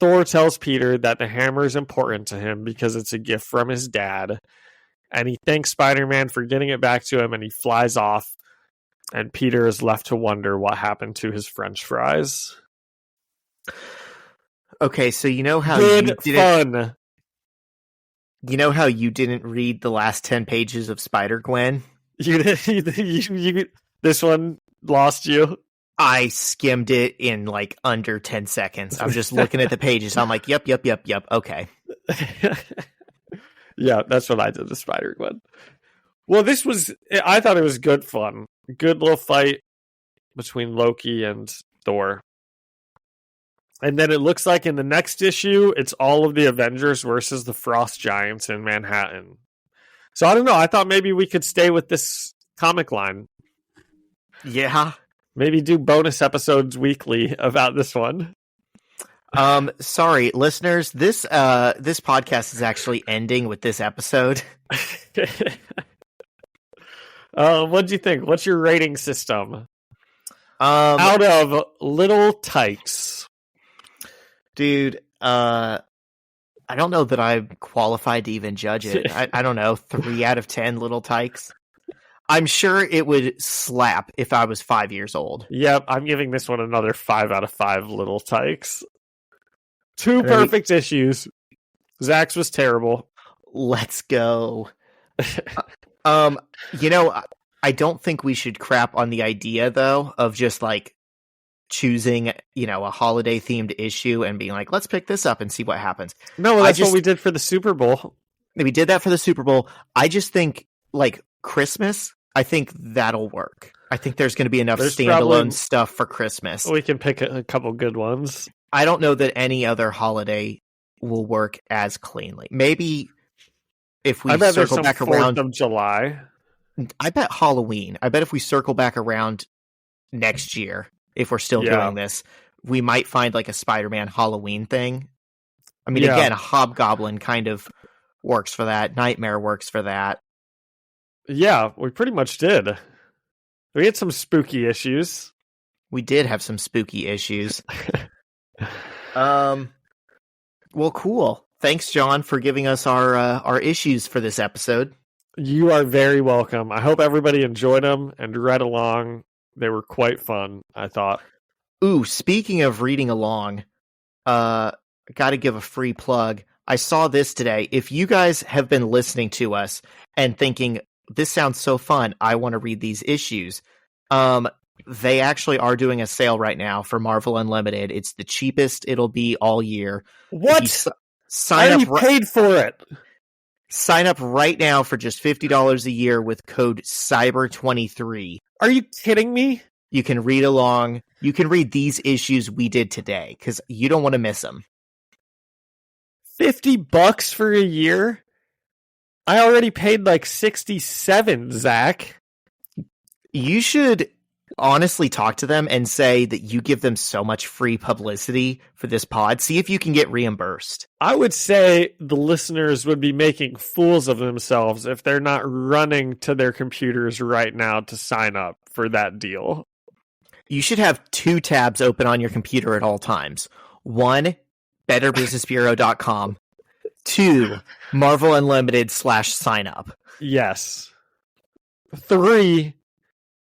Thor tells Peter that the hammer is important to him because it's a gift from his dad, and he thanks Spider-Man for getting it back to him, and he flies off. And Peter is left to wonder what happened to his French fries. Okay, so you know how fun. You know how you didn't read the last 10 pages of Spider-Gwen? This one lost you. I skimmed it in like under 10 seconds. I'm just looking at the pages. I'm like, yep. Okay. Yeah, that's what I did to Spider-Gwen. Well, I thought it was good fun. Good little fight between Loki and Thor. And then it looks like in the next issue, it's all of the Avengers versus the Frost Giants in Manhattan. So I don't know. I thought maybe we could stay with this comic line. Yeah. Maybe do bonus episodes weekly about this one. Sorry, listeners. This podcast is actually ending with this episode. What do you think? What's your rating system? Out of Little Tykes. Dude, I don't know that I'm qualified to even judge it. I don't know, 3 out of 10 Little Tykes. I'm sure it would slap if I was 5 years old. Yep, I'm giving this one another 5 out of 5 Little Tykes. 2 perfect issues. Zach's was terrible. Let's go. You know, I don't think we should crap on the idea, though, of just, like, choosing, you know, a holiday-themed issue and being like, let's pick this up and see what happens. No, that's what we did for the Super Bowl. We did that for the Super Bowl. I just think, like, Christmas, I think that'll work. I think there's going to be enough standalone stuff for Christmas. We can pick a couple good ones. I don't know that any other holiday will work as cleanly. Maybe if we circle back around 4th of July. I bet Halloween. I bet if we circle back around next year, if we're still doing this, we might find like a Spider-Man Halloween thing. I mean, again, a Hobgoblin kind of works for that. Nightmare works for that. Yeah, we pretty much did. We had some spooky issues. We did have some spooky issues. Well, cool. Thanks, John, for giving us our issues for this episode. You are very welcome. I hope everybody enjoyed them and read along. They were quite fun, I thought. Ooh, speaking of reading along, got to give a free plug. I saw this today. If you guys have been listening to us and thinking, this sounds so fun, I want to read these issues, they actually are doing a sale right now for Marvel Unlimited. It's the cheapest it'll be all year. What? I already paid for it. Sign up right now for just $50 a year with code CYBER23. Are you kidding me? You can read along. You can read these issues we did today because you don't want to miss them. $50 for a year? I already paid like $67, Zach. You should honestly talk to them and say that you give them so much free publicity for this pod. See if you can get reimbursed. I would say the listeners would be making fools of themselves if they're not running to their computers right now to sign up for that deal. You should have 2 tabs open on your computer at all times. 1, betterbusinessbureau.com. 2, Marvel Unlimited /sign up. Yes. 3,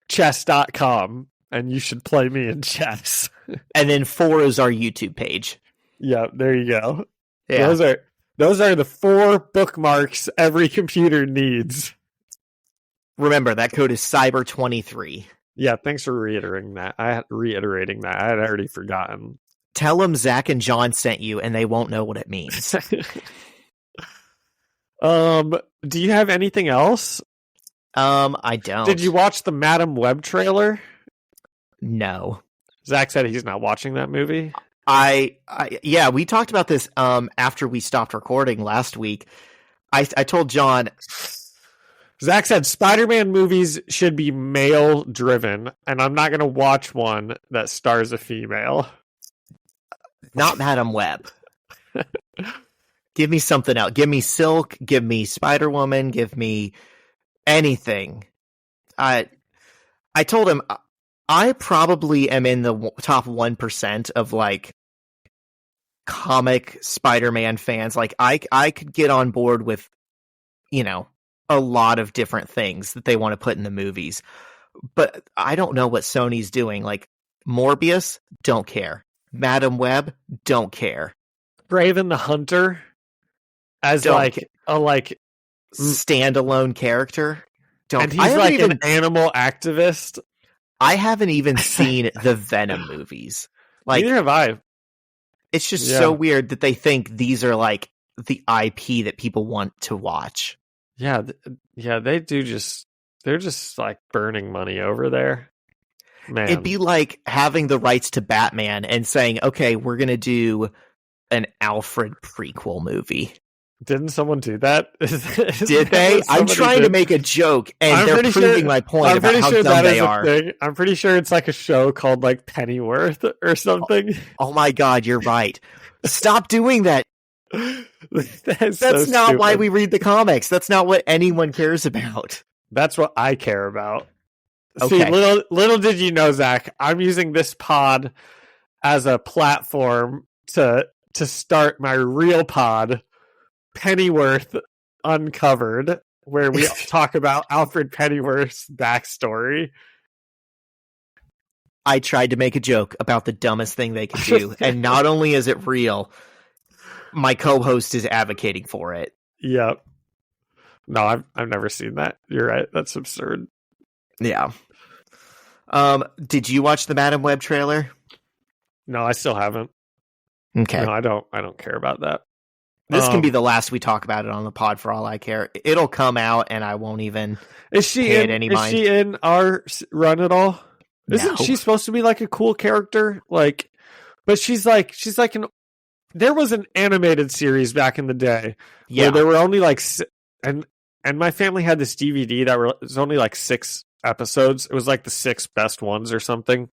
chess.com, and you should play me in chess. And then 4 is our YouTube page. Yeah, there you go. Yeah. Those are the 4 bookmarks every computer needs. Remember, that code is CYBER23. Yeah, thanks for reiterating that. I had already forgotten. Tell them Zach and John sent you, and they won't know what it means. Do you have anything else? I don't. Did you watch the Madam Web trailer? No. Zach said he's not watching that movie. Yeah, we talked about this after we stopped recording last week. I told John, Zach said Spider-Man movies should be male-driven, and I'm not going to watch one that stars a female. Not Madam Web. Give me something else. Give me Silk. Give me Spider-Woman. Give me anything. I told him I probably am in the top 1% of like comic Spider-Man fans. Like I could get on board with, you know, a lot of different things that they want to put in the movies. But I don't know what Sony's doing. Like Morbius, don't care. Madam Web, don't care. Raven the Hunter as a standalone character. Don't. And he's like an animal activist. I haven't even seen the Venom movies. Like, neither have I. It's just so weird that they think these are like the IP that people want to watch. Yeah, they do they're just like burning money over there. Man. It'd be like having the rights to Batman and saying, okay, we're going to do an Alfred prequel movie. Didn't someone do that? Did they? I'm trying to make a joke, and they're proving my point about how dumb they are. I'm pretty sure it's like a show called like Pennyworth or something. Oh my god, you're right. Stop doing that. That's not why we read the comics. That's not what anyone cares about. That's what I care about. Okay. See, little did you know, Zach, I'm using this pod as a platform to start my real pod, Pennyworth Uncovered, where we talk about Alfred Pennyworth's backstory. I tried to make a joke about the dumbest thing they could do, and not only is it real, my co-host is advocating for it. Yep. No, I've never seen that. You're right. That's absurd. Yeah. Did you watch the Madam Web trailer? No, I still haven't. Okay. No, I don't care about that. This can be the last we talk about it on the pod for all I care. It'll come out and I won't even pay it any mind. Is she in our run at all? Isn't she supposed to be like a cool character? Like, but she's like there was an animated series back in the day where there were only like and my family had this DVD that was only like 6 episodes. It was like the 6 best ones or something.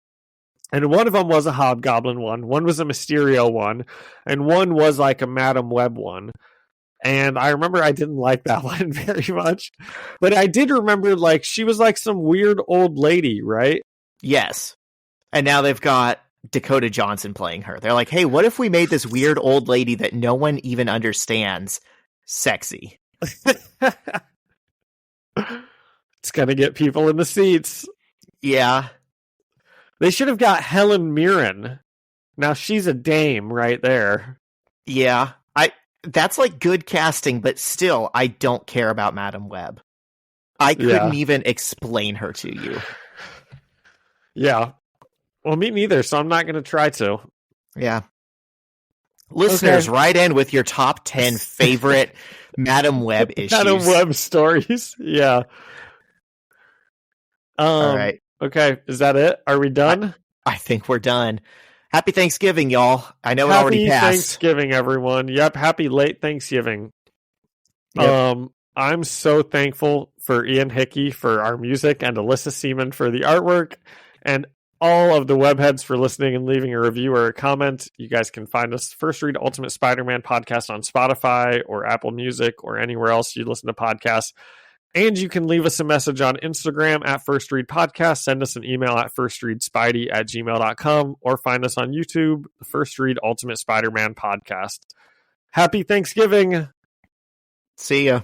And one of them was a Hobgoblin one was a Mysterio one, and one was like a Madam Web one. And I remember I didn't like that one very much. But I did remember like she was like some weird old lady, right? Yes. And now they've got Dakota Johnson playing her. They're like, hey, what if we made this weird old lady that no one even understands sexy? It's gonna get people in the seats. Yeah. They should have got Helen Mirren. Now she's a dame right there. Yeah. That's like good casting, but still, I don't care about Madam Web. I couldn't even explain her to you. Yeah. Well, me neither, so I'm not going to try to. Yeah. Listeners, write in with your top 10 favorite Madam Web issues. Madam Web stories. Yeah. All right. Okay, is that it? Are we done? I think we're done. Happy Thanksgiving, y'all. I know it already passed. Happy Thanksgiving, everyone. Yep, happy late Thanksgiving. Yep. I'm so thankful for Ian Hickey for our music and Alyssa Seaman for the artwork and all of the webheads for listening and leaving a review or a comment. You guys can find us First Read Ultimate Spider-Man podcast on Spotify or Apple Music or anywhere else you listen to podcasts. And you can leave us a message on Instagram at First Read Podcast. Send us an email at firstreadspidey@gmail.com or find us on YouTube, the First Read Ultimate Spider-Man Podcast. Happy Thanksgiving. See ya.